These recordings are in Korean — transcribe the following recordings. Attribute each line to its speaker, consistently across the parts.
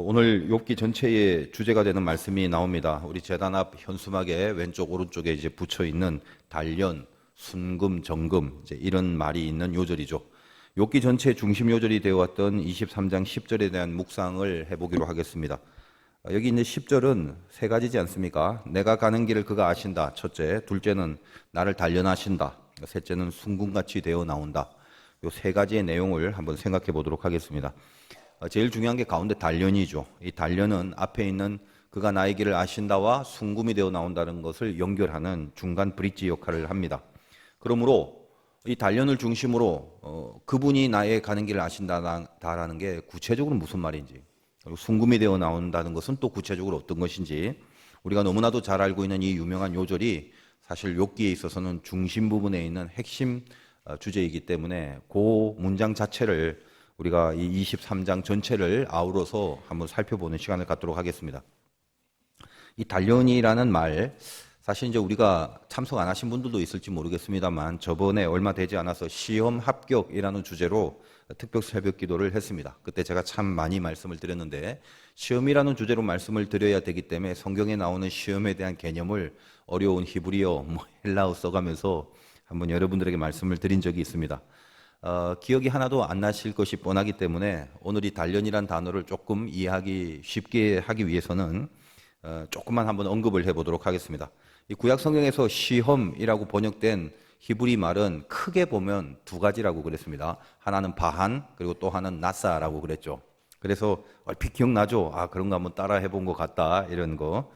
Speaker 1: 오늘 욥기 전체의 주제가 되는 말씀이 나옵니다. 우리 제단 앞 현수막에 왼쪽 오른쪽에 이제 붙여 있는 단련, 순금, 정금 이런 말이 있는 요절이죠. 욥기 전체 중심 요절이 되어 왔던 23장 10절에 대한 묵상을 해보기로 하겠습니다. 여기 있는 10절은 세 가지지 않습니까? 내가 가는 길을 그가 아신다. 첫째, 둘째는 나를 단련하신다. 셋째는 순금같이 되어 나온다. 이 세 가지의 내용을 한번 생각해 보도록 하겠습니다. 제일 중요한 게 가운데 단련이죠. 이 단련은 앞에 있는 그가 나의 길을 아신다와 순금이 되어 나온다는 것을 연결하는 중간 브릿지 역할을 합니다. 그러므로 이 단련을 중심으로 그분이 나의 가는 길을 아신다라는 게 구체적으로 무슨 말인지, 그리고 순금이 되어 나온다는 것은 또 구체적으로 어떤 것인지, 우리가 너무나도 잘 알고 있는 이 유명한 요절이 사실 욥기에 있어서는 중심 부분에 있는 핵심 주제이기 때문에 그 문장 자체를 우리가 이 23장 전체를 아우러서 한번 살펴보는 시간을 갖도록 하겠습니다. 이 단련이라는 말, 사실 이제 우리가 참석 안 하신 분들도 있을지 모르겠습니다만 저번에 얼마 되지 않아서 시험 합격이라는 주제로 특별 새벽 기도를 했습니다. 그때 제가 참 많이 말씀을 드렸는데, 시험이라는 주제로 말씀을 드려야 되기 때문에 성경에 나오는 시험에 대한 개념을 어려운 히브리어, 헬라어 써가면서 한번 여러분들에게 말씀을 드린 적이 있습니다. 기억이 하나도 안 나실 것이 뻔하기 때문에 오늘 이 단련이란 단어를 조금 이해하기 쉽게 하기 위해서는 조금만 한번 언급을 해보도록 하겠습니다. 이 구약 성경에서 시험이라고 번역된 히브리 말은 크게 보면 두 가지라고 그랬습니다. 하나는 바한, 그리고 또 하나는 나사라고 그랬죠. 그래서 얼핏 기억나죠? 그런 거 한번 따라 해본 것 같다, 이런 거.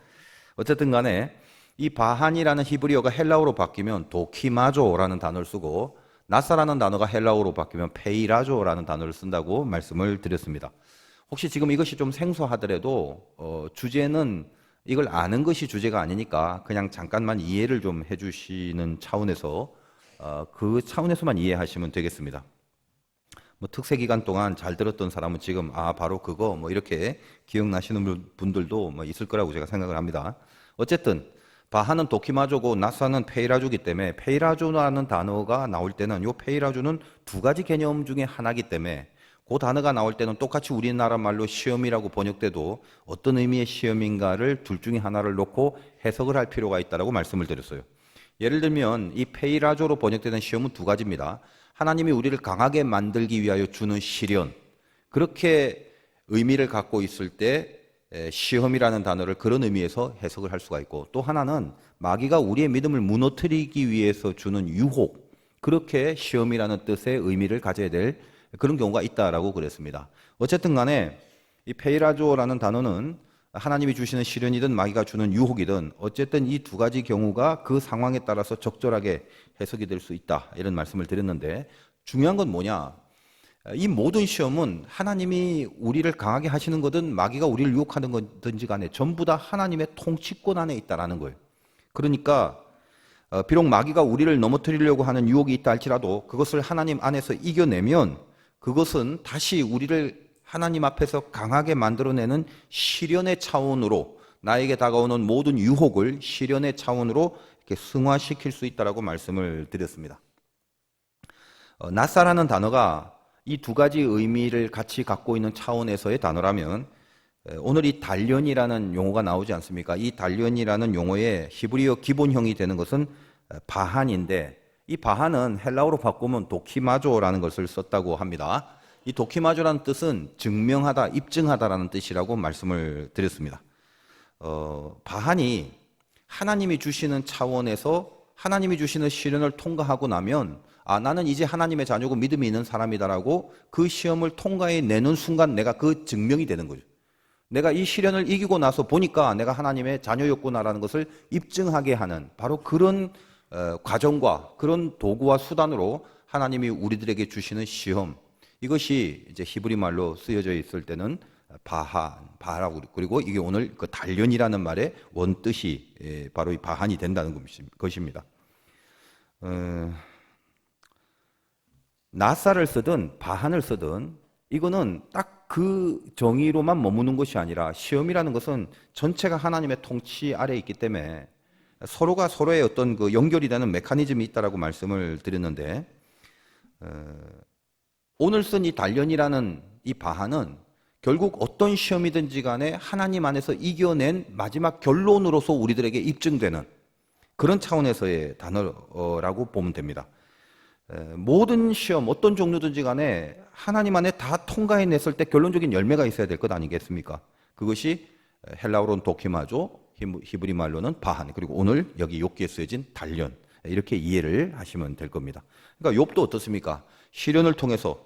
Speaker 1: 어쨌든 간에 이 바한이라는 히브리어가 헬라어로 바뀌면 도키마조라는 단어를 쓰고, 나사라는 단어가 헬라어로 바뀌면 페이라조라는 단어를 쓴다고 말씀을 드렸습니다. 혹시 지금 이것이 좀 생소하더라도 주제는 이걸 아는 것이 주제가 아니니까 그냥 잠깐만 이해를 좀 해주시는 차원에서 그 차원에서만 이해하시면 되겠습니다. 특세 기간 동안 잘 들었던 사람은 지금 바로 그거 이렇게 기억나시는 분들도 있을 거라고 제가 생각을 합니다. 어쨌든 바하는 도키마조고 나사는 페이라조기 때문에 페이라조라는 단어가 나올 때는 이 페이라조는 두 가지 개념 중에 하나이기 때문에 그 단어가 나올 때는 똑같이 우리나라 말로 시험이라고 번역돼도 어떤 의미의 시험인가를 둘 중에 하나를 놓고 해석을 할 필요가 있다고 말씀을 드렸어요. 예를 들면 이 페이라조로 번역되는 시험은 두 가지입니다. 하나님이 우리를 강하게 만들기 위하여 주는 시련, 그렇게 의미를 갖고 있을 때 시험이라는 단어를 그런 의미에서 해석을 할 수가 있고, 또 하나는 마귀가 우리의 믿음을 무너뜨리기 위해서 주는 유혹, 그렇게 시험이라는 뜻의 의미를 가져야 될 그런 경우가 있다라고 그랬습니다. 어쨌든 간에 이 페이라조라는 단어는 하나님이 주시는 시련이든 마귀가 주는 유혹이든 어쨌든 이 두 가지 경우가 그 상황에 따라서 적절하게 해석이 될 수 있다, 이런 말씀을 드렸는데, 중요한 건 뭐냐? 이 모든 시험은 하나님이 우리를 강하게 하시는 거든 마귀가 우리를 유혹하는 거든지 간에 전부 다 하나님의 통치권 안에 있다라는 거예요. 그러니까 비록 마귀가 우리를 넘어뜨리려고 하는 유혹이 있다 할지라도 그것을 하나님 안에서 이겨내면 그것은 다시 우리를 하나님 앞에서 강하게 만들어내는 시련의 차원으로, 나에게 다가오는 모든 유혹을 시련의 차원으로 이렇게 승화시킬 수 있다라고 말씀을 드렸습니다. 나사라는 단어가 이 두 가지 의미를 같이 갖고 있는 차원에서의 단어라면, 오늘 이 단련이라는 용어가 나오지 않습니까? 이 단련이라는 용어의 히브리어 기본형이 되는 것은 바한인데, 이 바한은 헬라어로 바꾸면 도키마조라는 것을 썼다고 합니다. 이 도키마조라는 뜻은 증명하다, 입증하다라는 뜻이라고 말씀을 드렸습니다. 바한이 하나님이 주시는 차원에서 하나님이 주시는 시련을 통과하고 나면 나는 이제 하나님의 자녀고 믿음이 있는 사람이다라고 그 시험을 통과해내는 순간 내가 그 증명이 되는 거죠. 내가 이 시련을 이기고 나서 보니까 내가 하나님의 자녀였구나라는 것을 입증하게 하는 바로 그런 과정과 그런 도구와 수단으로 하나님이 우리들에게 주시는 시험, 이것이 이제 히브리 말로 쓰여져 있을 때는 바하라고, 그리고 이게 오늘 그 단련이라는 말의 원뜻이 바로 이 바한이 된다는 것입니다. 나사를 쓰든 바한을 쓰든 이거는 딱 그 정의로만 머무는 것이 아니라, 시험이라는 것은 전체가 하나님의 통치 아래에 있기 때문에 서로가 서로의 어떤 그 연결이 되는 메커니즘이 있다라고 말씀을 드렸는데, 오늘 쓴 이 단련이라는 이 바한은 결국 어떤 시험이든지 간에 하나님 안에서 이겨낸 마지막 결론으로서 우리들에게 입증되는 그런 차원에서의 단어라고 보면 됩니다. 모든 시험, 어떤 종류든지 간에 하나님 안에 다 통과해냈을 때 결론적인 열매가 있어야 될 것 아니겠습니까? 그것이 헬라어로는 도키마죠, 히브리 말로는 바한, 그리고 오늘 여기 욥기에 쓰여진 단련, 이렇게 이해를 하시면 될 겁니다. 그러니까 욥도 어떻습니까? 시련을 통해서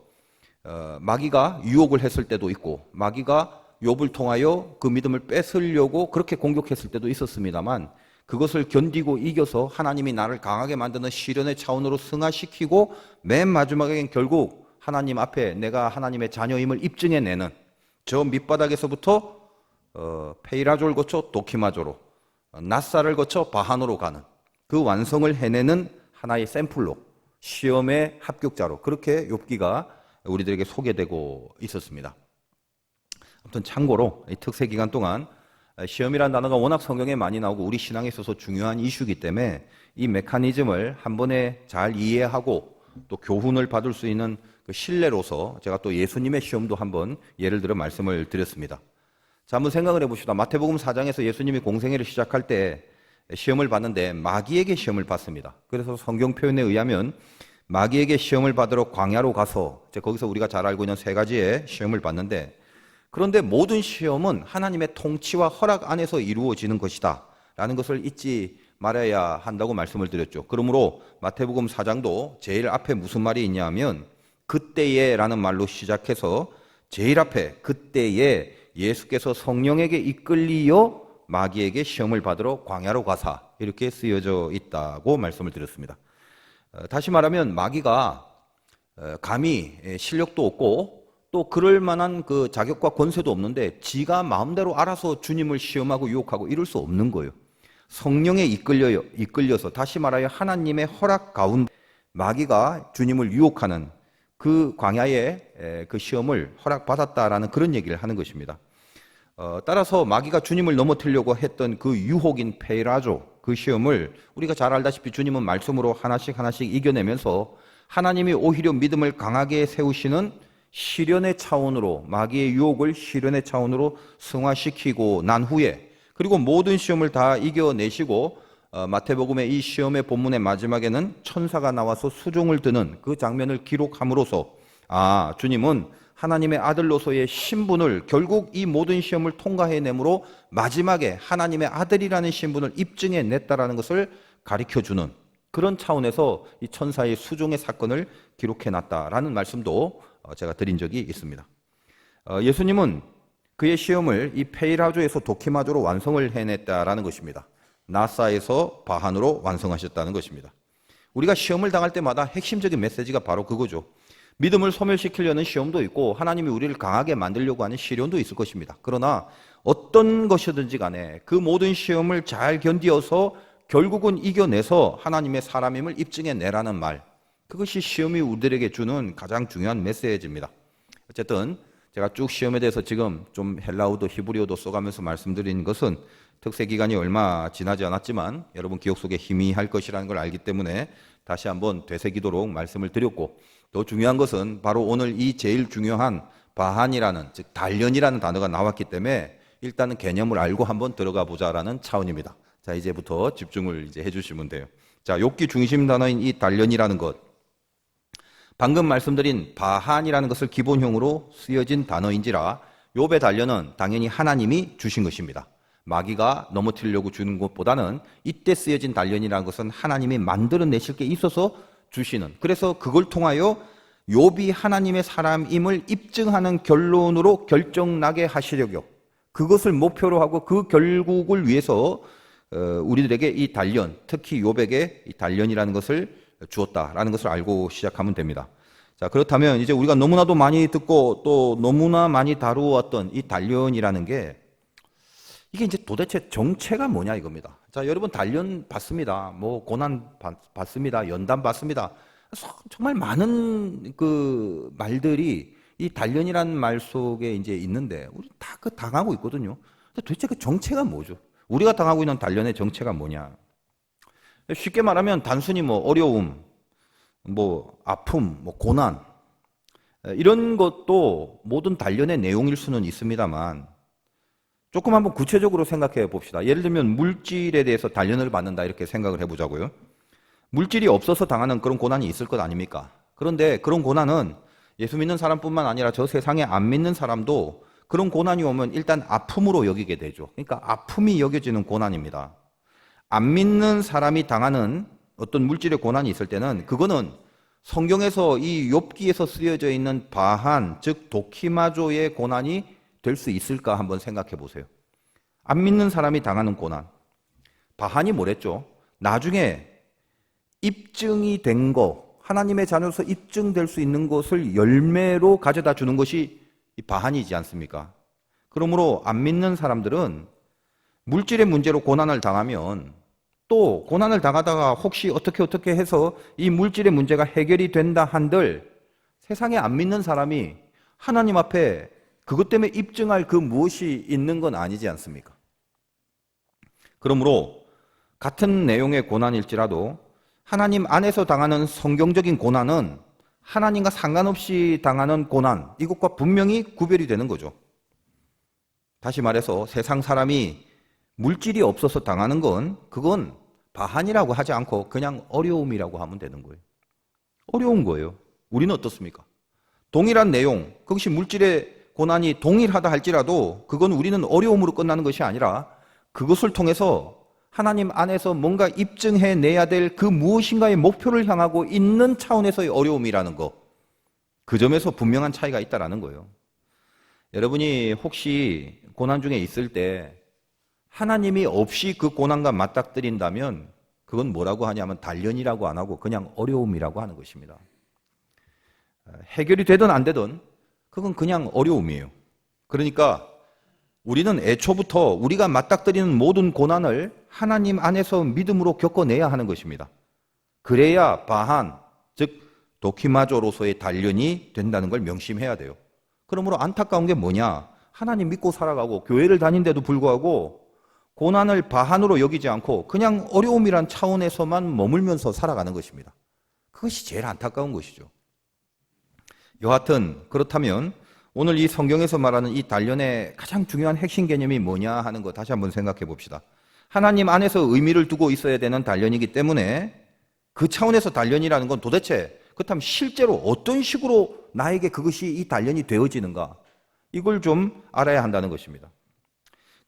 Speaker 1: 마귀가 유혹을 했을 때도 있고, 마귀가 욥을 통하여 그 믿음을 뺏으려고 그렇게 공격했을 때도 있었습니다만, 그것을 견디고 이겨서 하나님이 나를 강하게 만드는 시련의 차원으로 승화시키고 맨 마지막엔 결국 하나님 앞에 내가 하나님의 자녀임을 입증해내는 저 밑바닥에서부터 페이라조를 거쳐 도키마조로, 낫사를 거쳐 바한으로 가는 그 완성을 해내는 하나의 샘플로, 시험의 합격자로 그렇게 욥기가 우리들에게 소개되고 있었습니다. 아무튼 참고로 이 특세 기간 동안 시험이라는 단어가 워낙 성경에 많이 나오고 우리 신앙에 있어서 중요한 이슈이기 때문에 이 메커니즘을 한 번에 잘 이해하고 또 교훈을 받을 수 있는 그 신뢰로서 제가 또 예수님의 시험도 한번 예를 들어 말씀을 드렸습니다. 자, 한번 생각을 해봅시다. 마태복음 4장에서 예수님이 공생애를 시작할 때 시험을 받는데 마귀에게 시험을 받습니다. 그래서 성경 표현에 의하면 마귀에게 시험을 받으러 광야로 가서 거기서 우리가 잘 알고 있는 세 가지의 시험을 받는데, 그런데 모든 시험은 하나님의 통치와 허락 안에서 이루어지는 것이다 라는 것을 잊지 말아야 한다고 말씀을 드렸죠. 그러므로 마태복음 4장도 제일 앞에 무슨 말이 있냐면 그때에 라는 말로 시작해서 제일 앞에 그때에 예수께서 성령에게 이끌리어 마귀에게 시험을 받으러 광야로 가사 이렇게 쓰여져 있다고 말씀을 드렸습니다. 다시 말하면 마귀가 감히 실력도 없고 또 그럴 만한 그 자격과 권세도 없는데 지가 마음대로 알아서 주님을 시험하고 유혹하고 이럴 수 없는 거예요. 성령에 이끌려서, 다시 말하여 하나님의 허락 가운데 마귀가 주님을 유혹하는 그 광야의 그 시험을 허락받았다라는 그런 얘기를 하는 것입니다. 따라서 마귀가 주님을 넘어뜨리려고 했던 그 유혹인 페이라조, 그 시험을 우리가 잘 알다시피 주님은 말씀으로 하나씩 하나씩 이겨내면서 하나님이 오히려 믿음을 강하게 세우시는 시련의 차원으로, 마귀의 유혹을 시련의 차원으로 승화시키고 난 후에, 그리고 모든 시험을 다 이겨내시고 마태복음의 이 시험의 본문의 마지막에는 천사가 나와서 수종을 드는 그 장면을 기록함으로써 주님은 하나님의 아들로서의 신분을 결국 이 모든 시험을 통과해내므로 마지막에 하나님의 아들이라는 신분을 입증해냈다라는 것을 가르쳐주는 그런 차원에서 이 천사의 수종의 사건을 기록해놨다라는 말씀도 제가 드린 적이 있습니다. 예수님은 그의 시험을 이 페이라조에서 도키마조로 완성을 해냈다라는 것입니다. 나사에서 바한으로 완성하셨다는 것입니다. 우리가 시험을 당할 때마다 핵심적인 메시지가 바로 그거죠. 믿음을 소멸시키려는 시험도 있고 하나님이 우리를 강하게 만들려고 하는 시련도 있을 것입니다. 그러나 어떤 것이든지 간에 그 모든 시험을 잘 견디어서 결국은 이겨내서 하나님의 사람임을 입증해내라는 말, 그것이 시험이 우리들에게 주는 가장 중요한 메시지입니다. 어쨌든 제가 쭉 시험에 대해서 지금 좀 헬라어도 히브리어도 써가면서 말씀드린 것은 특세 기간이 얼마 지나지 않았지만 여러분 기억 속에 희미할 것이라는 걸 알기 때문에 다시 한번 되새기도록 말씀을 드렸고, 더 중요한 것은 바로 오늘 이 제일 중요한 바한이라는, 즉 단련이라는 단어가 나왔기 때문에 일단은 개념을 알고 한번 들어가 보자라는 차원입니다. 자, 이제부터 집중을 해주시면 돼요. 자, 욥기 중심 단어인 이 단련이라는 것, 방금 말씀드린 바한이라는 것을 기본형으로 쓰여진 단어인지라 욥의 단련은 당연히 하나님이 주신 것입니다. 마귀가 넘어뜨리려고 주는 것보다는 이때 쓰여진 단련이라는 것은 하나님이 만들어내실 게 있어서 주시는, 그래서 그걸 통하여 욥이 하나님의 사람임을 입증하는 결론으로 결정나게 하시려고, 그것을 목표로 하고 그 결국을 위해서 우리들에게 이 단련, 특히 욥에게 이 단련이라는 것을 주었다라는 것을 알고 시작하면 됩니다. 자, 그렇다면 이제 우리가 너무나도 많이 듣고 또 너무나 많이 다루었던 이 단련이라는 게 이게 이제 도대체 정체가 뭐냐 이겁니다. 자, 여러분 단련 받습니다. 뭐 고난 받습니다. 연단 받습니다. 정말 많은 그 말들이 이 단련이라는 말 속에 이제 있는데 우리 다 그 당하고 있거든요. 도대체 그 정체가 뭐죠? 우리가 당하고 있는 단련의 정체가 뭐냐? 쉽게 말하면 단순히 뭐 어려움, 뭐 아픔, 뭐 고난, 이런 것도 모든 단련의 내용일 수는 있습니다만 조금 한번 구체적으로 생각해 봅시다. 예를 들면 물질에 대해서 단련을 받는다 이렇게 생각을 해보자고요. 물질이 없어서 당하는 그런 고난이 있을 것 아닙니까? 그런데 그런 고난은 예수 믿는 사람뿐만 아니라 저 세상에 안 믿는 사람도 그런 고난이 오면 일단 아픔으로 여기게 되죠. 그러니까 아픔이 여겨지는 고난입니다. 안 믿는 사람이 당하는 어떤 물질의 고난이 있을 때는 그거는 성경에서 이 욥기에서 쓰여져 있는 바한, 즉 도키마조의 고난이 될 수 있을까 한번 생각해 보세요. 안 믿는 사람이 당하는 고난. 바한이 뭐랬죠? 나중에 입증이 된 거, 하나님의 자녀로서 입증될 수 있는 것을 열매로 가져다 주는 것이 이 바한이지 않습니까? 그러므로 안 믿는 사람들은 물질의 문제로 고난을 당하면 또 고난을 당하다가 혹시 어떻게 해서 이 물질의 문제가 해결이 된다 한들 세상에 안 믿는 사람이 하나님 앞에 그것 때문에 입증할 그 무엇이 있는 건 아니지 않습니까? 그러므로 같은 내용의 고난일지라도 하나님 안에서 당하는 성경적인 고난은 하나님과 상관없이 당하는 고난, 이것과 분명히 구별이 되는 거죠. 다시 말해서 세상 사람이 물질이 없어서 당하는 건 그건 바한이라고 하지 않고 그냥 어려움이라고 하면 되는 거예요. 어려운 거예요. 우리는 어떻습니까? 동일한 내용, 그것이 물질의 고난이 동일하다 할지라도 그건 우리는 어려움으로 끝나는 것이 아니라 그것을 통해서 하나님 안에서 뭔가 입증해내야 될 그 무엇인가의 목표를 향하고 있는 차원에서의 어려움이라는 것, 그 점에서 분명한 차이가 있다는 거예요. 여러분이 혹시 고난 중에 있을 때 하나님이 없이 그 고난과 맞닥뜨린다면 그건 뭐라고 하냐면 단련이라고 안 하고 그냥 어려움이라고 하는 것입니다. 해결이 되든 안 되든 그건 그냥 어려움이에요. 그러니까 우리는 애초부터 우리가 맞닥뜨리는 모든 고난을 하나님 안에서 믿음으로 겪어내야 하는 것입니다. 그래야 바한, 즉 도키마조로서의 단련이 된다는 걸 명심해야 돼요. 그러므로 안타까운 게 뭐냐? 하나님 믿고 살아가고 교회를 다닌데도 불구하고 고난을 바한으로 여기지 않고 그냥 어려움이란 차원에서만 머물면서 살아가는 것입니다. 그것이 제일 안타까운 것이죠. 여하튼 그렇다면 오늘 이 성경에서 말하는 이 단련의 가장 중요한 핵심 개념이 뭐냐 하는 거 다시 한번 생각해 봅시다. 하나님 안에서 의미를 두고 있어야 되는 단련이기 때문에 그 차원에서 단련이라는 건 도대체 그렇다면 실제로 어떤 식으로 나에게 그것이 이 단련이 되어지는가, 이걸 좀 알아야 한다는 것입니다.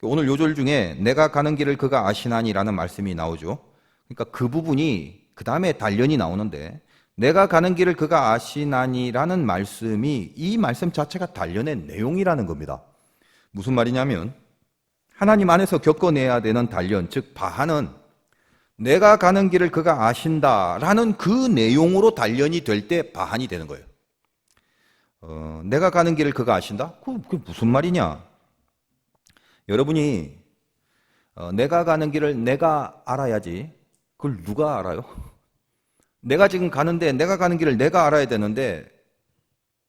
Speaker 1: 오늘 요절 중에 내가 가는 길을 그가 아시나니라는 말씀이 나오죠. 그러니까 그 부분이 그 다음에 단련이 나오는데 내가 가는 길을 그가 아시나니라는 말씀이 이 말씀 자체가 단련의 내용이라는 겁니다. 무슨 말이냐면 하나님 안에서 겪어내야 되는 단련, 즉 바하는 내가 가는 길을 그가 아신다라는 그 내용으로 단련이 될 때 바한이 되는 거예요. 내가 가는 길을 그가 아신다? 그게 무슨 말이냐? 여러분이 내가 가는 길을 내가 알아야지 그걸 누가 알아요? 내가 지금 가는데 내가 가는 길을 내가 알아야 되는데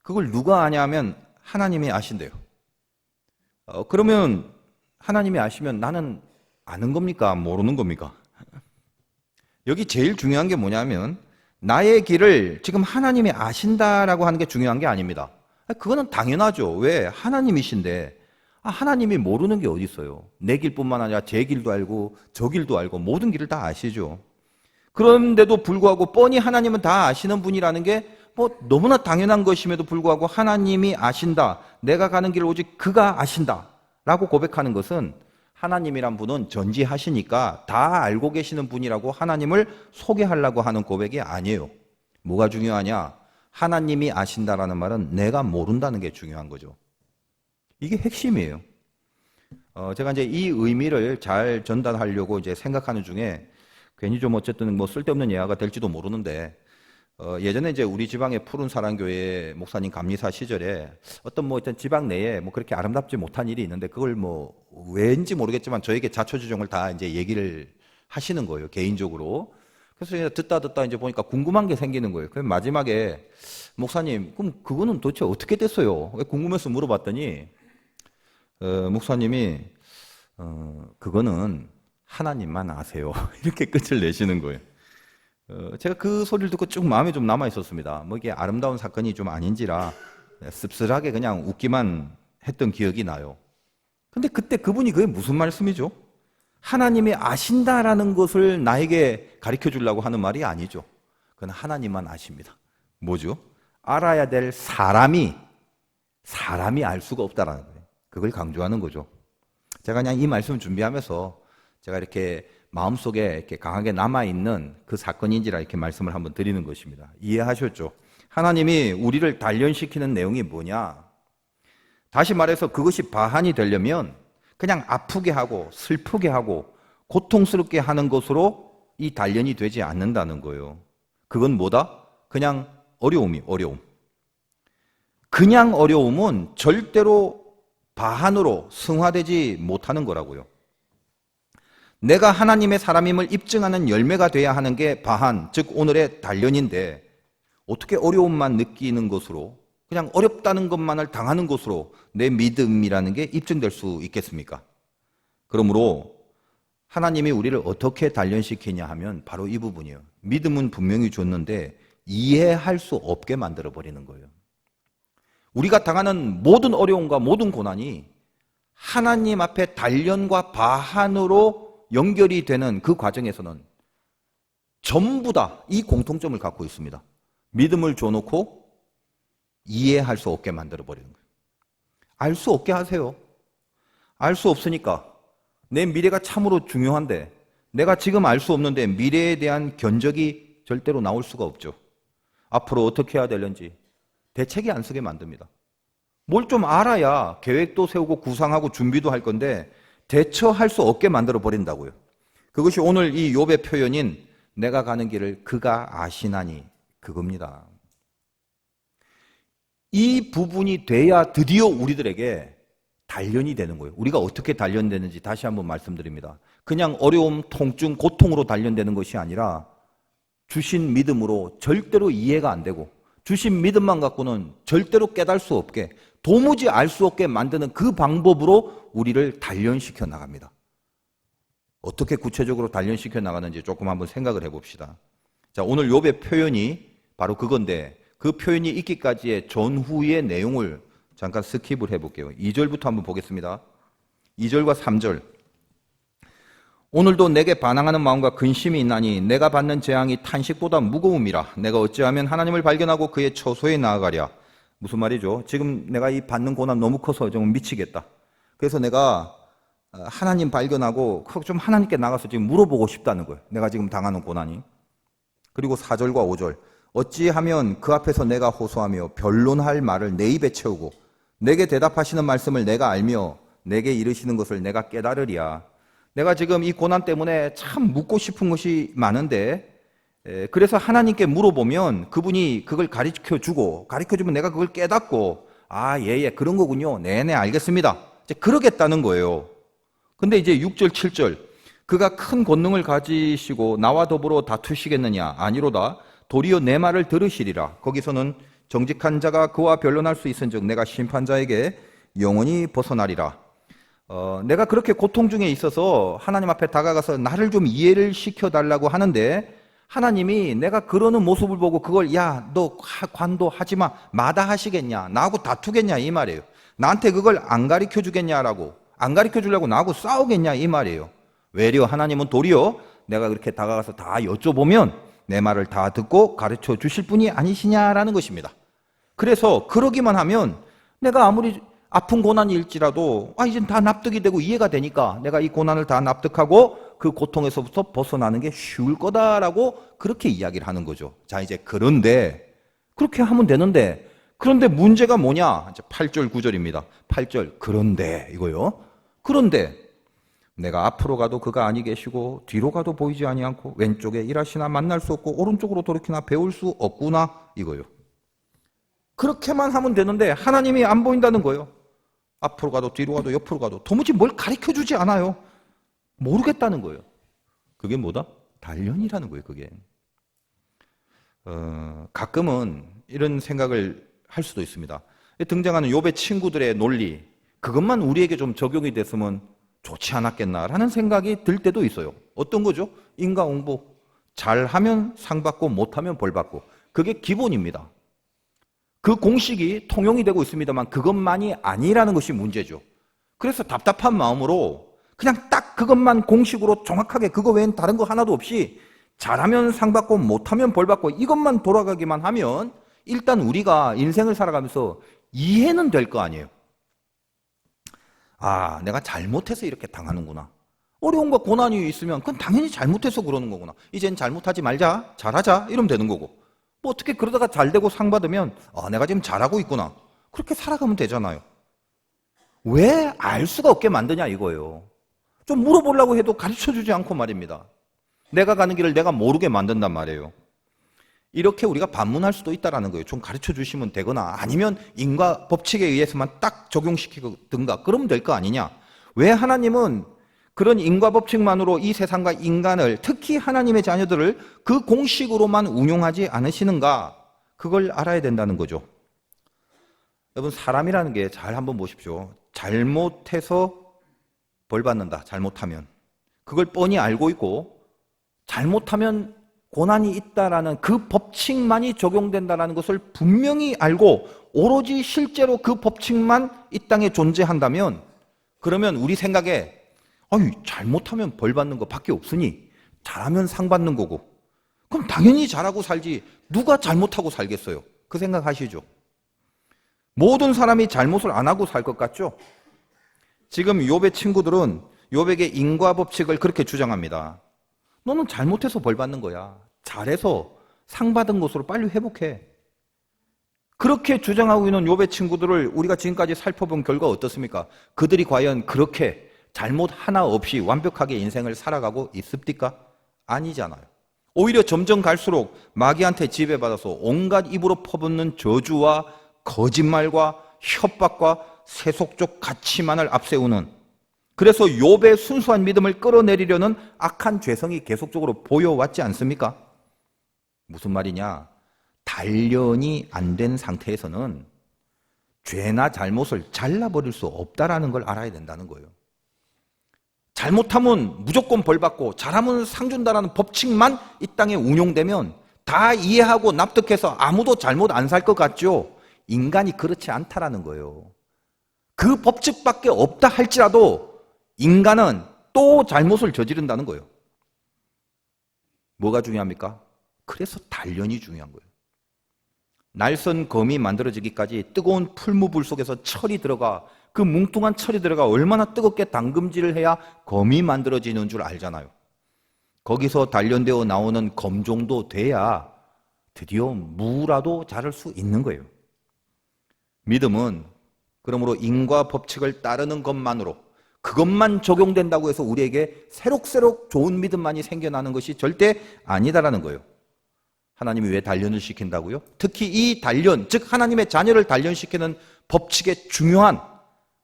Speaker 1: 그걸 누가 아냐면 하나님이 아신대요. 그러면 하나님이 아시면 나는 아는 겁니까? 모르는 겁니까? 여기 제일 중요한 게 뭐냐면 나의 길을 지금 하나님이 아신다라고 하는 게 중요한 게 아닙니다. 그거는 당연하죠. 왜? 하나님이신데 하나님이 모르는 게 어디 있어요. 내 길뿐만 아니라 제 길도 알고 저 길도 알고 모든 길을 다 아시죠. 그런데도 불구하고 뻔히 하나님은 다 아시는 분이라는 게 뭐 너무나 당연한 것임에도 불구하고 하나님이 아신다, 내가 가는 길을 오직 그가 아신다 라고 고백하는 것은 하나님이란 분은 전지하시니까 다 알고 계시는 분이라고 하나님을 소개하려고 하는 고백이 아니에요. 뭐가 중요하냐? 하나님이 아신다라는 말은 내가 모른다는 게 중요한 거죠. 이게 핵심이에요. 제가 이제 이 의미를 잘 전달하려고 이제 생각하는 중에 괜히 좀 어쨌든 뭐 쓸데없는 예화가 될지도 모르는데 예전에 이제 우리 지방의 푸른 사랑교회 목사님 감리사 시절에 어떤 뭐 일단 지방 내에 뭐 그렇게 아름답지 못한 일이 있는데 그걸 뭐 왜인지 모르겠지만 저에게 자초지종을 다 이제 얘기를 하시는 거예요, 개인적으로. 그래서 이제 듣다 이제 보니까 궁금한 게 생기는 거예요. 그래서 마지막에 목사님, 그럼 그거는 도대체 어떻게 됐어요? 궁금해서 물어봤더니 목사님이 그거는 하나님만 아세요. 이렇게 끝을 내시는 거예요. 제가 그 소리를 듣고 쭉 마음에 좀 남아 있었습니다. 뭐 이게 아름다운 사건이 좀 아닌지라 씁쓸하게 그냥 웃기만 했던 기억이 나요. 근데 그때 그분이 그게 무슨 말씀이죠? 하나님이 아신다라는 것을 나에게 가르쳐 주려고 하는 말이 아니죠. 그건 하나님만 아십니다. 뭐죠? 알아야 될 사람이 알 수가 없다라는 거예요. 그걸 강조하는 거죠. 제가 그냥 이 말씀을 준비하면서 제가 이렇게 마음속에 이렇게 강하게 남아있는 그 사건인지라 이렇게 말씀을 한번 드리는 것입니다. 이해하셨죠? 하나님이 우리를 단련시키는 내용이 뭐냐? 다시 말해서 그것이 바한이 되려면 그냥 아프게 하고 슬프게 하고 고통스럽게 하는 것으로 이 단련이 되지 않는다는 거예요. 그건 뭐다? 그냥 어려움. 그냥 어려움은 절대로 바한으로 승화되지 못하는 거라고요. 내가 하나님의 사람임을 입증하는 열매가 돼야 하는 게 바한, 즉 오늘의 단련인데 어떻게 어려움만 느끼는 것으로 그냥 어렵다는 것만을 당하는 것으로 내 믿음이라는 게 입증될 수 있겠습니까? 그러므로 하나님이 우리를 어떻게 단련시키냐 하면 바로 이 부분이에요. 믿음은 분명히 줬는데 이해할 수 없게 만들어버리는 거예요. 우리가 당하는 모든 어려움과 모든 고난이 하나님 앞에 단련과 바한으로 연결이 되는 그 과정에서는 전부 다 이 공통점을 갖고 있습니다. 믿음을 줘놓고 이해할 수 없게 만들어버리는 거예요. 알 수 없게 하세요. 알 수 없으니까 내 미래가 참으로 중요한데 내가 지금 알 수 없는데 미래에 대한 견적이 절대로 나올 수가 없죠. 앞으로 어떻게 해야 되는지 대책이 안 쓰게 만듭니다. 뭘 좀 알아야 계획도 세우고 구상하고 준비도 할 건데 대처할 수 없게 만들어 버린다고요. 그것이 오늘 이 욥의 표현인 내가 가는 길을 그가 아시나니 그겁니다. 이 부분이 돼야 드디어 우리들에게 단련이 되는 거예요. 우리가 어떻게 단련되는지 다시 한번 말씀드립니다. 그냥 어려움, 통증, 고통으로 단련되는 것이 아니라 주신 믿음으로 절대로 이해가 안 되고 주신 믿음만 갖고는 절대로 깨달을 수 없게 도무지 알 수 없게 만드는 그 방법으로 우리를 단련시켜 나갑니다. 어떻게 구체적으로 단련시켜 나가는지 조금 한번 생각을 해봅시다. 자, 오늘 욥의 표현이 바로 그건데 그 표현이 있기까지의 전후의 내용을 잠깐 스킵을 해볼게요. 2절부터 한번 보겠습니다. 2절과 3절. 오늘도 내게 반항하는 마음과 근심이 있나니 내가 받는 재앙이 탄식보다 무거움이라. 내가 어찌하면 하나님을 발견하고 그의 처소에 나아가랴. 무슨 말이죠? 지금 내가 이 받는 고난 너무 커서 좀 미치겠다. 그래서 내가 하나님 발견하고 좀 하나님께 나가서 지금 물어보고 싶다는 거예요. 내가 지금 당하는 고난이. 그리고 4절과 5절. 어찌하면 그 앞에서 내가 호소하며 변론할 말을 내 입에 채우고 내게 대답하시는 말씀을 내가 알며 내게 이르시는 것을 내가 깨달으리야. 내가 지금 이 고난 때문에 참 묻고 싶은 것이 많은데 그래서 하나님께 물어보면 그분이 그걸 가르쳐주면 내가 그걸 깨닫고 예, 그런 거군요. 네네, 알겠습니다. 이제 그러겠다는 거예요. 근데 이제 6절, 7절. 그가 큰 권능을 가지시고 나와 더불어 다투시겠느냐? 아니로다. 도리어 내 말을 들으시리라. 거기서는 정직한 자가 그와 변론할 수 있은즉 내가 심판자에게 영원히 벗어나리라. 내가 그렇게 고통 중에 있어서 하나님 앞에 다가가서 나를 좀 이해를 시켜달라고 하는데 하나님이 내가 그러는 모습을 보고 그걸 너 관도하지 마. 마다하시겠냐? 나하고 다투겠냐? 이 말이에요. 나한테 그걸 안 가르쳐 주겠냐라고. 안 가르쳐 주려고 나하고 싸우겠냐? 이 말이에요. 외려 하나님은 도리어 내가 그렇게 다가가서 다 여쭤보면 내 말을 다 듣고 가르쳐 주실 분이 아니시냐라는 것입니다. 그래서 그러기만 하면 내가 아무리 아픈 고난일지라도 이젠 다 납득이 되고 이해가 되니까 내가 이 고난을 다 납득하고 그 고통에서부터 벗어나는 게 쉬울 거다라고 그렇게 이야기를 하는 거죠. 자, 이제 그런데 그렇게 하면 되는데 그런데 문제가 뭐냐? 이제 8절 9절입니다. 8절 그런데 이거요. 그런데 내가 앞으로 가도 그가 아니 계시고 뒤로 가도 보이지 아니않고 왼쪽에 일하시나 만날 수 없고 오른쪽으로 돌이키나 배울 수 없구나 이거요. 그렇게만 하면 되는데 하나님이 안 보인다는 거예요. 앞으로 가도 뒤로 가도 옆으로 가도 도무지 뭘 가르쳐주지 않아요. 모르겠다는 거예요. 그게 뭐다? 단련이라는 거예요. 그게. 가끔은 이런 생각을 할 수도 있습니다. 등장하는 욥의 친구들의 논리 그것만 우리에게 좀 적용이 됐으면 좋지 않았겠나라는 생각이 들 때도 있어요. 어떤 거죠? 인과응보. 잘하면 상 받고 못하면 벌 받고. 그게 기본입니다. 그 공식이 통용이 되고 있습니다만 그것만이 아니라는 것이 문제죠. 그래서 답답한 마음으로 그냥 딱 그것만 공식으로 정확하게 그거 외엔 다른 거 하나도 없이 잘하면 상 받고 못하면 벌 받고 이것만 돌아가기만 하면 일단 우리가 인생을 살아가면서 이해는 될 거 아니에요. 아, 내가 잘못해서 이렇게 당하는구나. 어려움과 고난이 있으면 그건 당연히 잘못해서 그러는 거구나. 이젠 잘못하지 말자, 잘하자 이러면 되는 거고. 뭐 어떻게 그러다가 잘 되고 상 받으면 아, 내가 지금 잘하고 있구나. 그렇게 살아가면 되잖아요. 왜 알 수가 없게 만드냐 이거예요. 좀 물어보려고 해도 가르쳐주지 않고 말입니다. 내가 가는 길을 내가 모르게 만든단 말이에요. 이렇게 우리가 반문할 수도 있다는 거예요. 좀 가르쳐 주시면 되거나 아니면 인과 법칙에 의해서만 딱 적용시키든가 그러면 될 거 아니냐. 왜 하나님은 그런 인과 법칙만으로 이 세상과 인간을 특히 하나님의 자녀들을 그 공식으로만 운용하지 않으시는가? 그걸 알아야 된다는 거죠. 여러분 사람이라는 게 잘 한번 보십시오. 잘못해서 벌 받는다. 잘못하면. 그걸 뻔히 알고 있고 잘못하면 고난이 있다라는 그 법칙만이 적용된다는 것을 분명히 알고 오로지 실제로 그 법칙만 이 땅에 존재한다면 그러면 우리 생각에 잘못하면 벌 받는 거 밖에 없으니 잘하면 상 받는 거고 그럼 당연히 잘하고 살지 누가 잘못하고 살겠어요? 그 생각하시죠? 모든 사람이 잘못을 안 하고 살 것 같죠? 지금 욥의 친구들은 욥에게 인과 법칙을 그렇게 주장합니다. 너는 잘못해서 벌 받는 거야. 잘해서 상 받은 것으로 빨리 회복해. 그렇게 주장하고 있는 욥의 친구들을 우리가 지금까지 살펴본 결과 어떻습니까? 그들이 과연 그렇게 잘못 하나 없이 완벽하게 인생을 살아가고 있습니까? 아니잖아요. 오히려 점점 갈수록 마귀한테 지배받아서 온갖 입으로 퍼붓는 저주와 거짓말과 협박과 세속적 가치만을 앞세우는 그래서 욥의 순수한 믿음을 끌어내리려는 악한 죄성이 계속적으로 보여왔지 않습니까? 무슨 말이냐? 단련이 안 된 상태에서는 죄나 잘못을 잘라버릴 수 없다는 걸 알아야 된다는 거예요. 잘못하면 무조건 벌받고 잘하면 상 준다는 법칙만 이 땅에 운용되면 다 이해하고 납득해서 아무도 잘못 안 살 것 같죠? 인간이 그렇지 않다라는 거예요. 그 법칙밖에 없다 할지라도 인간은 또 잘못을 저지른다는 거예요. 뭐가 중요합니까? 그래서 단련이 중요한 거예요. 날선 검이 만들어지기까지 뜨거운 풀무불 속에서 철이 들어가 그 뭉뚱한 철이 들어가 얼마나 뜨겁게 담금질을 해야 검이 만들어지는 줄 알잖아요. 거기서 단련되어 나오는 검 정도 돼야 드디어 무라도 자를 수 있는 거예요. 믿음은 그러므로 인과 법칙을 따르는 것만으로 그것만 적용된다고 해서 우리에게 새록새록 좋은 믿음만이 생겨나는 것이 절대 아니다라는 거예요. 하나님이 왜 단련을 시킨다고요? 특히 이 단련, 즉 하나님의 자녀를 단련시키는 법칙의 중요한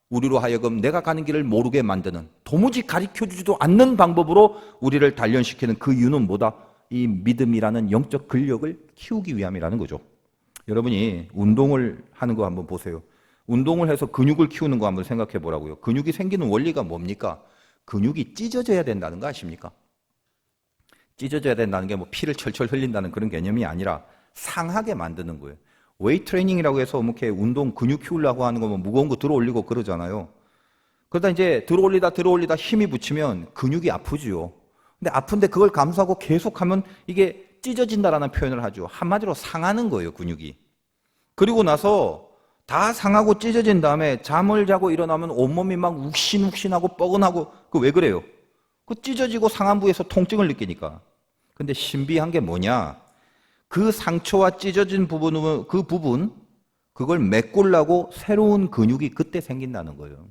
Speaker 1: 우리로 하여금 내가 가는 길을 모르게 만드는 도무지 가르쳐주지도 않는 방법으로 우리를 단련시키는 그 이유는 뭐다? 이 믿음이라는 영적 근력을 키우기 위함이라는 거죠. 여러분이 운동을 하는 거 한번 보세요. 운동을 해서 근육을 키우는 거 한번 생각해 보라고요. 근육이 생기는 원리가 뭡니까? 근육이 찢어져야 된다는 거 아십니까? 찢어져야 된다는 게 뭐 피를 철철 흘린다는 그런 개념이 아니라 상하게 만드는 거예요. 웨이트 트레이닝이라고 해서 뭐 이렇게 운동 근육 키우려고 하는 거 뭐 무거운 거 들어 올리고 그러잖아요. 그러다 이제 들어 올리다 힘이 붙이면 근육이 아프지요. 근데 아픈데 그걸 감수하고 계속하면 이게 찢어진다라는 표현을 하죠. 한마디로 상하는 거예요, 근육이. 그리고 나서 다 상하고 찢어진 다음에 잠을 자고 일어나면 온몸이 막 욱신욱신하고 뻐근하고 그 왜 그래요? 그 찢어지고 상한 부위에서 통증을 느끼니까. 근데 신비한 게 뭐냐? 그 상처와 찢어진 부분은 그걸 메꾸려고 새로운 근육이 그때 생긴다는 거예요.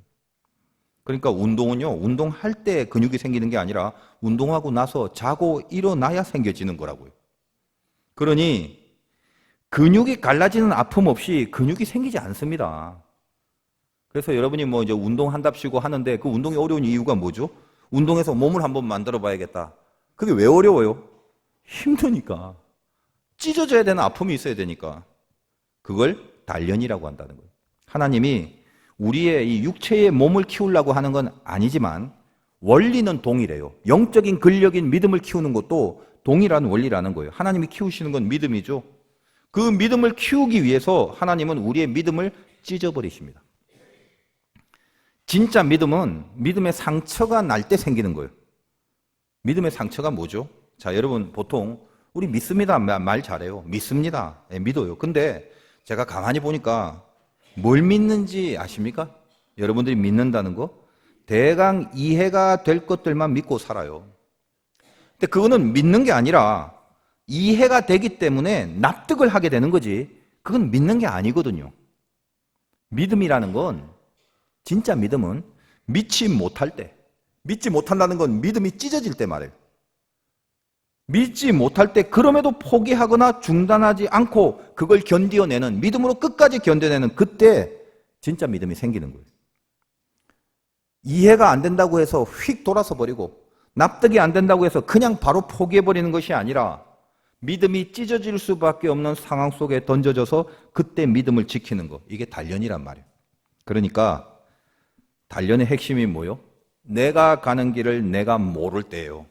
Speaker 1: 그러니까 운동은요, 운동할 때 근육이 생기는 게 아니라 운동하고 나서 자고 일어나야 생겨지는 거라고요. 그러니 근육이 갈라지는 아픔 없이 근육이 생기지 않습니다. 그래서 여러분이 뭐 이제 운동한답시고 하는데 그 운동이 어려운 이유가 뭐죠? 운동해서 몸을 한번 만들어 봐야겠다. 그게 왜 어려워요? 힘드니까. 찢어져야 되는 아픔이 있어야 되니까. 그걸 단련이라고 한다는 거예요. 하나님이 우리의 이 육체의 몸을 키우려고 하는 건 아니지만 원리는 동일해요. 영적인 근력인 믿음을 키우는 것도 동일한 원리라는 거예요. 하나님이 키우시는 건 믿음이죠. 그 믿음을 키우기 위해서 하나님은 우리의 믿음을 찢어버리십니다. 진짜 믿음은 믿음의 상처가 날 때 생기는 거예요. 믿음의 상처가 뭐죠? 자, 여러분 보통 우리 믿습니다 말 잘해요. 믿습니다. 네, 믿어요. 근데 제가 가만히 보니까 뭘 믿는지 아십니까? 여러분들이 믿는다는 거? 대강 이해가 될 것들만 믿고 살아요. 근데 그거는 믿는 게 아니라 이해가 되기 때문에 납득을 하게 되는 거지, 그건 믿는 게 아니거든요. 믿음이라는 건, 진짜 믿음은 믿지 못할 때, 믿지 못한다는 건 믿음이 찢어질 때 말이에요. 믿지 못할 때 그럼에도 포기하거나 중단하지 않고 그걸 견디어내는, 믿음으로 끝까지 견뎌내는, 그때 진짜 믿음이 생기는 거예요. 이해가 안 된다고 해서 휙 돌아서 버리고 납득이 안 된다고 해서 그냥 바로 포기해버리는 것이 아니라 믿음이 찢어질 수밖에 없는 상황 속에 던져져서 그때 믿음을 지키는 거, 이게 단련이란 말이에요. 그러니까 단련의 핵심이 뭐요? 내가 가는 길을 내가 모를 때예요.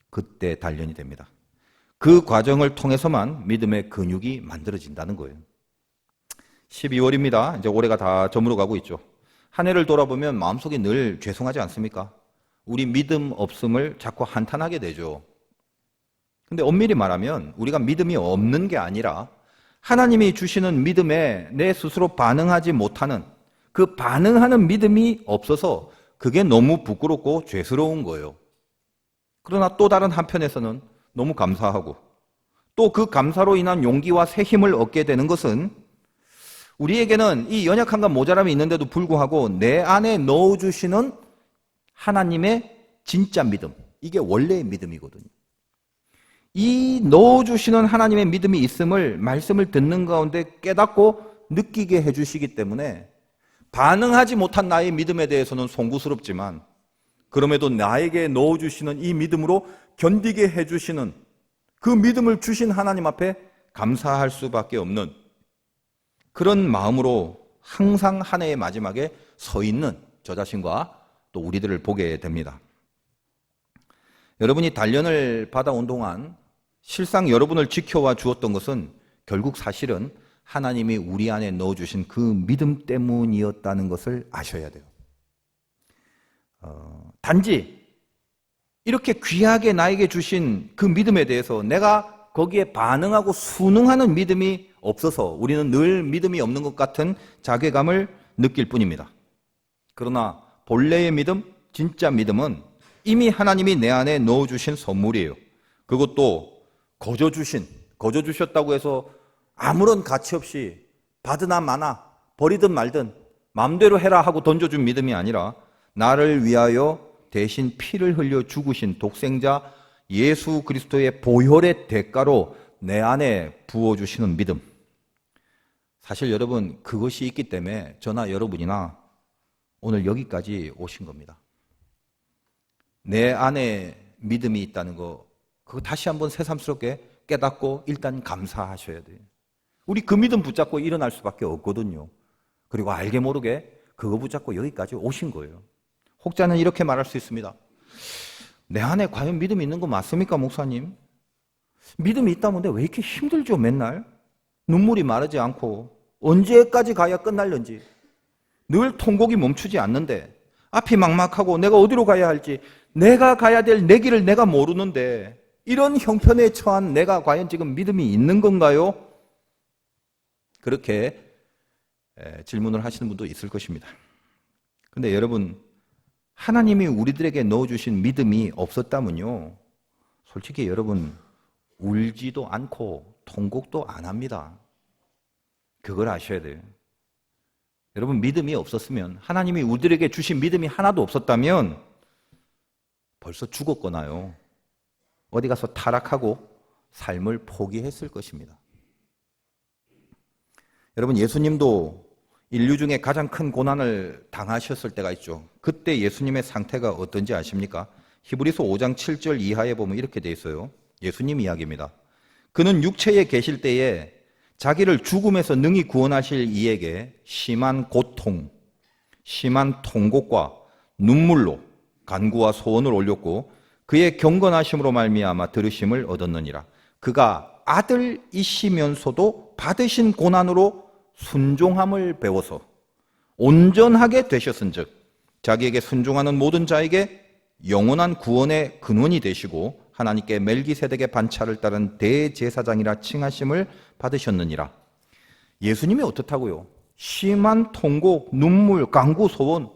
Speaker 1: 그때 단련이 됩니다. 그 과정을 통해서만 믿음의 근육이 만들어진다는 거예요. 12월입니다. 이제 올해가 다 저물어 가고 있죠. 한 해를 돌아보면 마음속에 늘 죄송하지 않습니까? 우리 믿음 없음을 자꾸 한탄하게 되죠. 근데 엄밀히 말하면 우리가 믿음이 없는 게 아니라 하나님이 주시는 믿음에 내 스스로 반응하지 못하는, 그 반응하는 믿음이 없어서 그게 너무 부끄럽고 죄스러운 거예요. 그러나 또 다른 한편에서는 너무 감사하고, 또 그 감사로 인한 용기와 새 힘을 얻게 되는 것은 우리에게는 이 연약함과 모자람이 있는데도 불구하고 내 안에 넣어주시는 하나님의 진짜 믿음, 이게 원래의 믿음이거든요. 이 넣어주시는 하나님의 믿음이 있음을 말씀을 듣는 가운데 깨닫고 느끼게 해주시기 때문에 반응하지 못한 나의 믿음에 대해서는 송구스럽지만, 그럼에도 나에게 넣어주시는 이 믿음으로 견디게 해주시는 그 믿음을 주신 하나님 앞에 감사할 수밖에 없는 그런 마음으로 항상 한 해의 마지막에 서 있는 저 자신과 또 우리들을 보게 됩니다. 여러분이 단련을 받아온 동안 실상 여러분을 지켜와 주었던 것은 결국 사실은 하나님이 우리 안에 넣어주신 그 믿음 때문이었다는 것을 아셔야 돼요. 단지 이렇게 귀하게 나에게 주신 그 믿음에 대해서 내가 거기에 반응하고 순응하는 믿음이 없어서 우리는 늘 믿음이 없는 것 같은 자괴감을 느낄 뿐입니다. 그러나 본래의 믿음, 진짜 믿음은 이미 하나님이 내 안에 넣어주신 선물이에요. 그것도 거저 주셨다고 해서 아무런 가치 없이 받으나 마나 버리든 말든 마음대로 해라 하고 던져준 믿음이 아니라 나를 위하여 대신 피를 흘려 죽으신 독생자 예수 그리스도의 보혈의 대가로 내 안에 부어주시는 믿음. 사실 여러분, 그것이 있기 때문에 저나 여러분이나 오늘 여기까지 오신 겁니다. 내 안에 믿음이 있다는 거, 그거 다시 한번 새삼스럽게 깨닫고 일단 감사하셔야 돼요. 우리 그 믿음 붙잡고 일어날 수밖에 없거든요. 그리고 알게 모르게 그거 붙잡고 여기까지 오신 거예요. 혹자는 이렇게 말할 수 있습니다. 내 안에 과연 믿음이 있는 거 맞습니까, 목사님? 믿음이 있다는데 왜 이렇게 힘들죠, 맨날? 눈물이 마르지 않고 언제까지 가야 끝날는지, 늘 통곡이 멈추지 않는데, 앞이 막막하고 내가 어디로 가야 할지, 내가 가야 될 내 길을 내가 모르는데, 이런 형편에 처한 내가 과연 지금 믿음이 있는 건가요? 그렇게 질문을 하시는 분도 있을 것입니다. 근데 여러분, 하나님이 우리들에게 넣어주신 믿음이 없었다면요, 솔직히 여러분 울지도 않고 통곡도 안 합니다. 그걸 아셔야 돼요. 여러분, 믿음이 없었으면, 하나님이 우리들에게 주신 믿음이 하나도 없었다면 벌써 죽었거나요, 어디 가서 타락하고 삶을 포기했을 것입니다. 여러분, 예수님도 인류 중에 가장 큰 고난을 당하셨을 때가 있죠. 그때 예수님의 상태가 어떤지 아십니까? 히브리서 5장 7절 이하에 보면 이렇게 돼 있어요. 예수님 이야기입니다. 그는 육체에 계실 때에 자기를 죽음에서 능히 구원하실 이에게 심한 고통, 심한 통곡과 눈물로 간구와 소원을 올렸고 그의 경건하심으로 말미암아 들으심을 얻었느니라. 그가 아들이시면서도 받으신 고난으로 순종함을 배워서 온전하게 되셨은즉 자기에게 순종하는 모든 자에게 영원한 구원의 근원이 되시고 하나님께 멜기세덱의 반차를 따른 대제사장이라 칭하심을 받으셨느니라. 예수님이 어떻다고요? 심한 통곡, 눈물, 간구, 소원,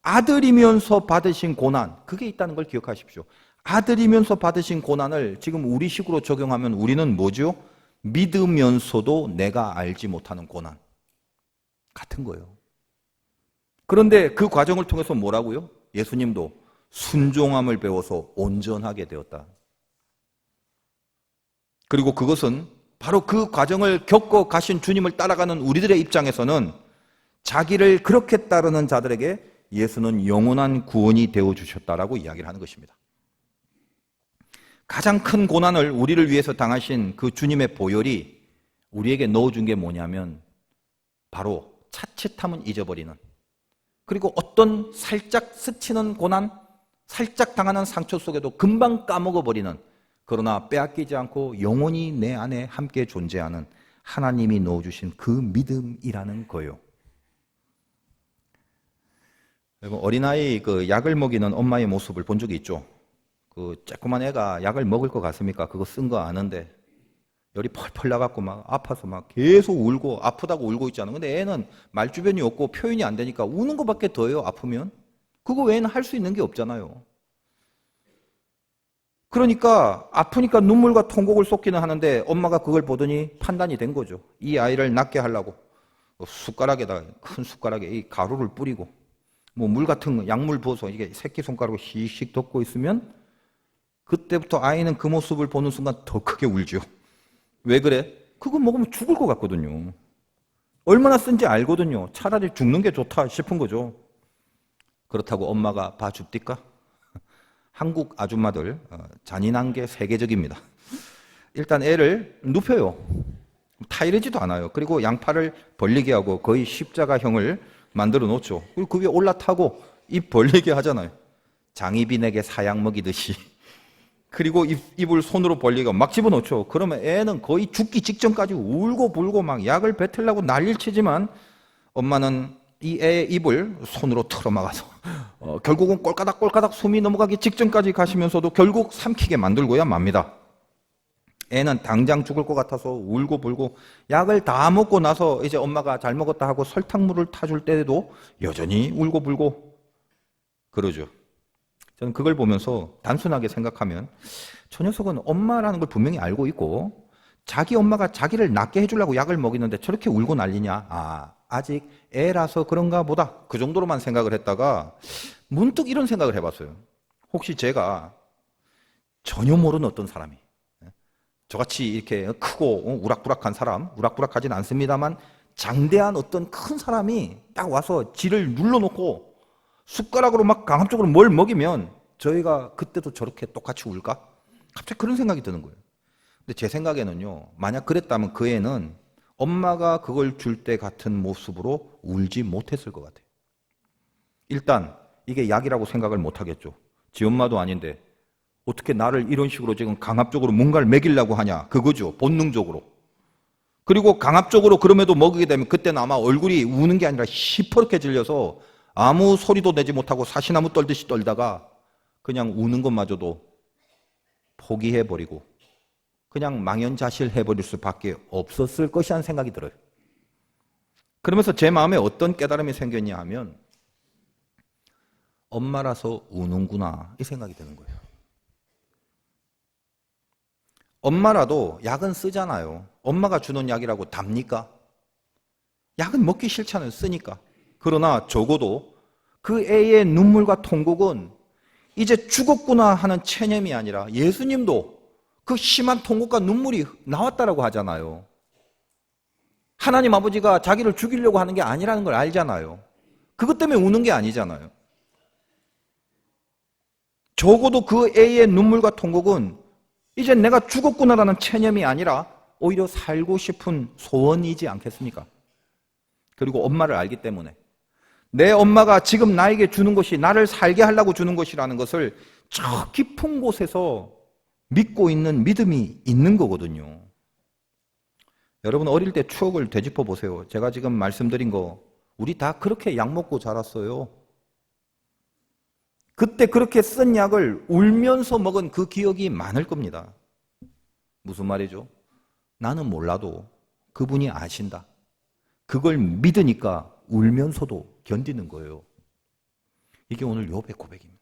Speaker 1: 아들이면서 받으신 고난, 그게 있다는 걸 기억하십시오. 아들이면서 받으신 고난을 지금 우리식으로 적용하면 우리는 뭐죠? 믿으면서도 내가 알지 못하는 고난. 같은 거예요. 그런데 그 과정을 통해서 뭐라고요? 예수님도 순종함을 배워서 온전하게 되었다. 그리고 그것은 바로 그 과정을 겪어 가신 주님을 따라가는 우리들의 입장에서는 자기를 그렇게 따르는 자들에게 예수는 영원한 구원이 되어주셨다라고 이야기를 하는 것입니다. 가장 큰 고난을 우리를 위해서 당하신 그 주님의 보혈이 우리에게 넣어준 게 뭐냐면 바로 차칫함은 잊어버리는, 그리고 어떤 살짝 스치는 고난, 살짝 당하는 상처 속에도 금방 까먹어버리는, 그러나 빼앗기지 않고 영원히 내 안에 함께 존재하는 하나님이 넣어주신 그 믿음이라는 거예요. 어린아이 그 약을 먹이는 엄마의 모습을 본 적이 있죠. 그 조그만 애가 약을 먹을 것 같습니까? 그거 쓴 거 아는데 열이 펄펄 나갖고 막 아파서 막 계속 울고 아프다고 울고 있잖아요. 근데 애는 말주변이 없고 표현이 안 되니까 우는 것밖에 더해요. 아프면 그거 외에는 할 수 있는 게 없잖아요. 그러니까 아프니까 눈물과 통곡을 쏟기는 하는데 엄마가 그걸 보더니 판단이 된 거죠. 이 아이를 낫게 하려고 숟가락에다가, 큰 숟가락에 이 가루를 뿌리고 뭐 물 같은 거, 약물 부어서 이게 새끼손가락으로 씩씩 덮고 있으면 그때부터 아이는 그 모습을 보는 순간 더 크게 울죠. 왜 그래? 그거 먹으면 죽을 것 같거든요. 얼마나 쓴지 알거든요. 차라리 죽는 게 좋다 싶은 거죠. 그렇다고 엄마가 봐줍니까? 한국 아줌마들 잔인한 게 세계적입니다. 일단 애를 눕혀요. 타이르지도 않아요. 그리고 양팔을 벌리게 하고 거의 십자가형을 만들어 놓죠. 그리고 그 위에 올라타고 입 벌리게 하잖아요. 장희빈에게 사약 먹이듯이. 그리고 입을 손으로 벌리고 막 집어넣죠. 그러면 애는 거의 죽기 직전까지 울고 불고 막 약을 뱉으려고 난리를 치지만 엄마는 이 애의 입을 손으로 틀어막아서 결국은 꼴까닥 숨이 넘어가기 직전까지 가시면서도 결국 삼키게 만들고야 맙니다. 애는 당장 죽을 것 같아서 울고 불고 약을 다 먹고 나서 이제 엄마가 잘 먹었다 하고 설탕물을 타줄 때에도 여전히 울고 불고 그러죠. 저는 그걸 보면서 단순하게 생각하면 저 녀석은 엄마라는 걸 분명히 알고 있고 자기 엄마가 자기를 낫게 해주려고 약을 먹이는데 저렇게 울고 난리냐? 아직 애라서 그런가 보다. 그 정도로만 생각을 했다가 문득 이런 생각을 해봤어요. 혹시 제가 전혀 모르는 어떤 사람이 저같이 이렇게 크고 우락부락한 사람, 우락부락하진 않습니다만 장대한 어떤 큰 사람이 딱 와서 지를 눌러놓고 숟가락으로 막 강압적으로 뭘 먹이면 저희가 그때도 저렇게 똑같이 울까? 갑자기 그런 생각이 드는 거예요. 근데 제 생각에는요, 만약 그랬다면 그 애는 엄마가 그걸 줄 때 같은 모습으로 울지 못했을 것 같아요. 일단 이게 약이라고 생각을 못 하겠죠. 지 엄마도 아닌데 어떻게 나를 이런 식으로 지금 강압적으로 뭔가를 먹이려고 하냐, 그거죠. 본능적으로. 그리고 강압적으로 그럼에도 먹이게 되면 그때는 아마 얼굴이 우는 게 아니라 시퍼렇게 질려서 아무 소리도 내지 못하고 사시나무 떨듯이 떨다가 그냥 우는 것마저도 포기해버리고 그냥 망연자실해버릴 수밖에 없었을 것이라는 생각이 들어요. 그러면서 제 마음에 어떤 깨달음이 생겼냐 하면 엄마라서 우는구나 이 생각이 드는 거예요. 엄마라도 약은 쓰잖아요. 엄마가 주는 약이라고 답니까? 약은 먹기 싫잖아요. 쓰니까. 그러나 적어도 그 애의 눈물과 통곡은 이제 죽었구나 하는 체념이 아니라 예수님도 그 심한 통곡과 눈물이 나왔다라고 하잖아요. 하나님 아버지가 자기를 죽이려고 하는 게 아니라는 걸 알잖아요. 그것 때문에 우는 게 아니잖아요. 적어도 그 애의 눈물과 통곡은 이제 내가 죽었구나라는 체념이 아니라 오히려 살고 싶은 소원이지 않겠습니까? 그리고 엄마를 알기 때문에 내 엄마가 지금 나에게 주는 것이 나를 살게 하려고 주는 것이라는 것을 저 깊은 곳에서 믿고 있는 믿음이 있는 거거든요. 여러분 어릴 때 추억을 되짚어 보세요. 제가 지금 말씀드린 거 우리 다 그렇게 약 먹고 자랐어요. 그때 그렇게 쓴 약을 울면서 먹은 그 기억이 많을 겁니다. 무슨 말이죠? 나는 몰라도 그분이 아신다. 그걸 믿으니까 울면서도 견디는 거예요. 이게 오늘 욥의 고백입니다.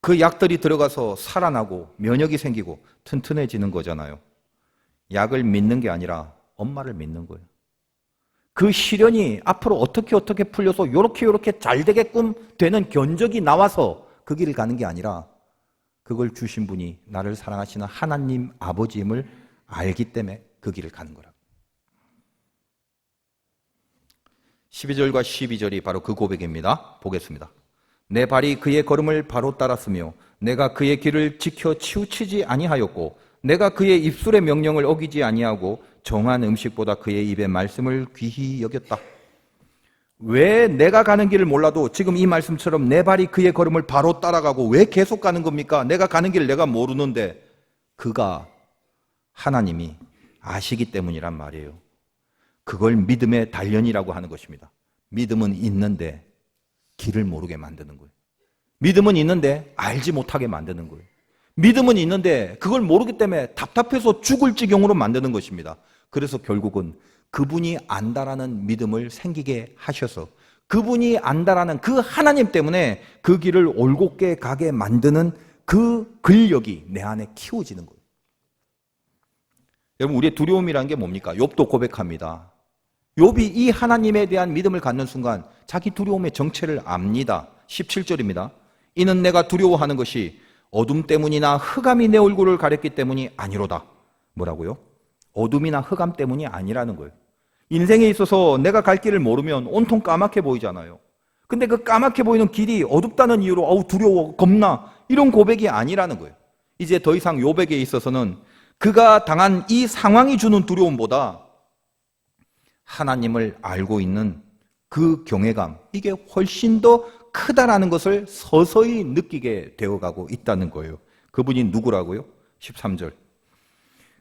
Speaker 1: 그 약들이 들어가서 살아나고 면역이 생기고 튼튼해지는 거잖아요. 약을 믿는 게 아니라 엄마를 믿는 거예요. 그 시련이 앞으로 어떻게 풀려서 요렇게 잘 되게끔 되는 견적이 나와서 그 길을 가는 게 아니라 그걸 주신 분이 나를 사랑하시는 하나님 아버지임을 알기 때문에 그 길을 가는 거라고. 12절과 12절이 바로 그 고백입니다. 보겠습니다. 내 발이 그의 걸음을 바로 따랐으며 내가 그의 길을 지켜 치우치지 아니하였고 내가 그의 입술의 명령을 어기지 아니하고 정한 음식보다 그의 입의 말씀을 귀히 여겼다. 왜 내가 가는 길을 몰라도 지금 이 말씀처럼 내 발이 그의 걸음을 바로 따라가고 왜 계속 가는 겁니까? 내가 가는 길을 내가 모르는데 그가 하나님이 아시기 때문이란 말이에요. 그걸 믿음의 단련이라고 하는 것입니다. 믿음은 있는데 길을 모르게 만드는 거예요. 믿음은 있는데 알지 못하게 만드는 거예요. 믿음은 있는데 그걸 모르기 때문에 답답해서 죽을 지경으로 만드는 것입니다. 그래서 결국은 그분이 안다라는 믿음을 생기게 하셔서 그분이 안다라는 그 하나님 때문에 그 길을 올곧게 가게 만드는 그 근력이 내 안에 키워지는 거예요. 여러분 우리의 두려움이라는 게 뭡니까? 욥도 고백합니다. 욥이 이 하나님에 대한 믿음을 갖는 순간 자기 두려움의 정체를 압니다. 17절입니다. 이는 내가 두려워하는 것이 어둠 때문이나 흑암이 내 얼굴을 가렸기 때문이 아니로다. 뭐라고요? 어둠이나 흑암 때문이 아니라는 거예요. 인생에 있어서 내가 갈 길을 모르면 온통 까맣게 보이잖아요. 근데 그 까맣게 보이는 길이 어둡다는 이유로 어우 두려워 겁나 이런 고백이 아니라는 거예요. 이제 더 이상 욥에게 있어서는 그가 당한 이 상황이 주는 두려움보다 하나님을 알고 있는 그 경외감, 이게 훨씬 더 크다라는 것을 서서히 느끼게 되어가고 있다는 거예요. 그분이 누구라고요? 13절.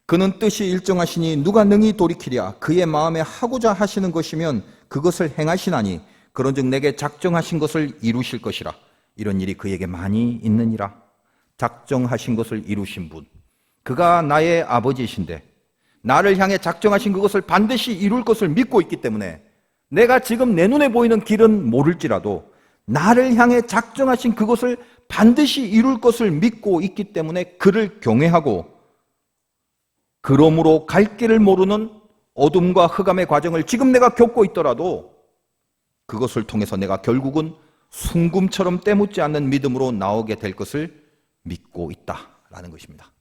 Speaker 1: 그는 뜻이 일정하시니 누가 능히 돌이키랴. 그의 마음에 하고자 하시는 것이면 그것을 행하시나니 그런즉 내게 작정하신 것을 이루실 것이라. 이런 일이 그에게 많이 있느니라. 작정하신 것을 이루신 분, 그가 나의 아버지이신데 나를 향해 작정하신 그것을 반드시 이룰 것을 믿고 있기 때문에 내가 지금 내 눈에 보이는 길은 모를지라도 나를 향해 작정하신 그것을 반드시 이룰 것을 믿고 있기 때문에 그를 경외하고 그러므로 갈 길을 모르는 어둠과 흑암의 과정을 지금 내가 겪고 있더라도 그것을 통해서 내가 결국은 순금처럼 때묻지 않는 믿음으로 나오게 될 것을 믿고 있다라는 것입니다.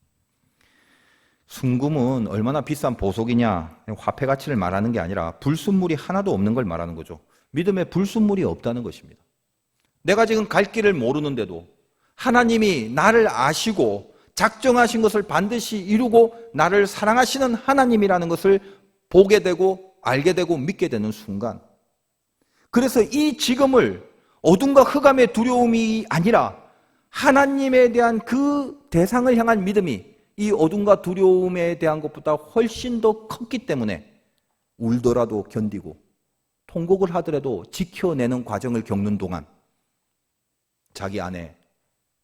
Speaker 1: 순금은 얼마나 비싼 보석이냐, 화폐 가치를 말하는 게 아니라 불순물이 하나도 없는 걸 말하는 거죠. 믿음에 불순물이 없다는 것입니다. 내가 지금 갈 길을 모르는데도 하나님이 나를 아시고 작정하신 것을 반드시 이루고 나를 사랑하시는 하나님이라는 것을 보게 되고 알게 되고 믿게 되는 순간, 그래서 이 지금을 어둠과 흑암의 두려움이 아니라 하나님에 대한 그 대상을 향한 믿음이 이 어둠과 두려움에 대한 것보다 훨씬 더 컸기 때문에 울더라도 견디고 통곡을 하더라도 지켜내는 과정을 겪는 동안 자기 안에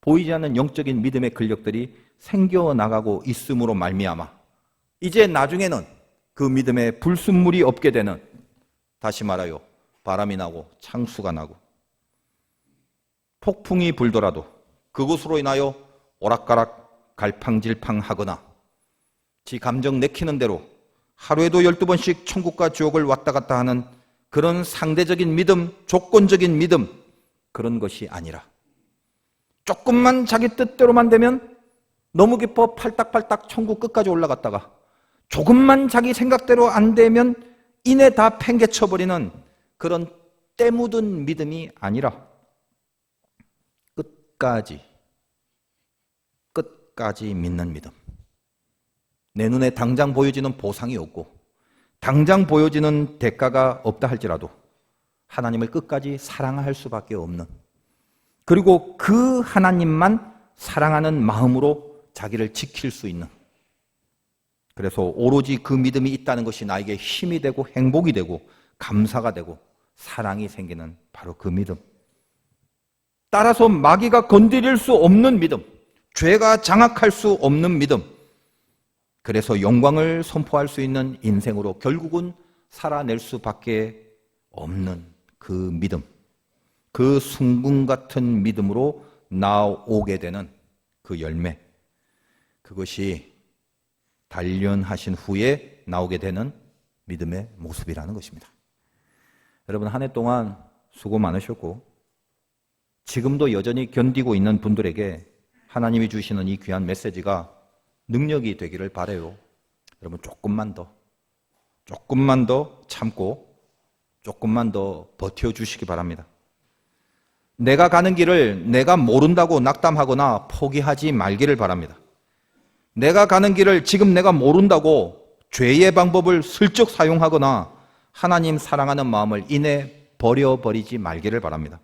Speaker 1: 보이지 않는 영적인 믿음의 근력들이 생겨나가고 있음으로 말미암아 이제 나중에는 그 믿음에 불순물이 없게 되는, 다시 말하여 바람이 나고 창수가 나고 폭풍이 불더라도 그것으로 인하여 오락가락 갈팡질팡하거나 지 감정 내키는 대로 하루에도 12번씩 천국과 지옥을 왔다 갔다 하는 그런 상대적인 믿음, 조건적인 믿음, 그런 것이 아니라 조금만 자기 뜻대로만 되면 너무 깊어 팔딱팔딱 천국 끝까지 올라갔다가 조금만 자기 생각대로 안 되면 이내 다 팽개쳐버리는 그런 때 묻은 믿음이 아니라 끝까지 믿는 믿음. 내 눈에 당장 보여지는 보상이 없고 당장 보여지는 대가가 없다 할지라도 하나님을 끝까지 사랑할 수밖에 없는, 그리고 그 하나님만 사랑하는 마음으로 자기를 지킬 수 있는, 그래서 오로지 그 믿음이 있다는 것이 나에게 힘이 되고 행복이 되고 감사가 되고 사랑이 생기는 바로 그 믿음. 따라서 마귀가 건드릴 수 없는 믿음, 죄가 장악할 수 없는 믿음, 그래서 영광을 선포할 수 있는 인생으로 결국은 살아낼 수밖에 없는 그 믿음, 그 순금 같은 믿음으로 나오게 되는 그 열매, 그것이 단련하신 후에 나오게 되는 믿음의 모습이라는 것입니다. 여러분, 한 해 동안 수고 많으셨고 지금도 여전히 견디고 있는 분들에게 하나님이 주시는 이 귀한 메시지가 능력이 되기를 바라요. 여러분, 조금만 더 참고 조금만 더 버텨주시기 바랍니다. 내가 가는 길을 내가 모른다고 낙담하거나 포기하지 말기를 바랍니다. 내가 가는 길을 지금 내가 모른다고 죄의 방법을 슬쩍 사용하거나 하나님 사랑하는 마음을 인해 버려버리지 말기를 바랍니다.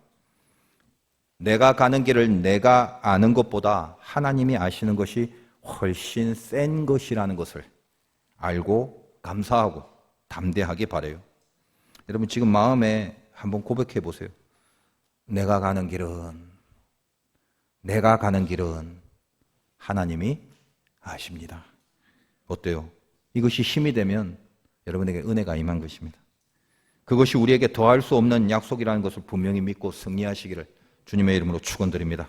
Speaker 1: 내가 가는 길을 내가 아는 것보다 하나님이 아시는 것이 훨씬 센 것이라는 것을 알고 감사하고 담대하게 바라요. 여러분, 지금 마음에 한번 고백해 보세요. 내가 가는 길은 하나님이 아십니다. 어때요? 이것이 힘이 되면 여러분에게 은혜가 임한 것입니다. 그것이 우리에게 더할 수 없는 약속이라는 것을 분명히 믿고 승리하시기를 주님의 이름으로 축원드립니다.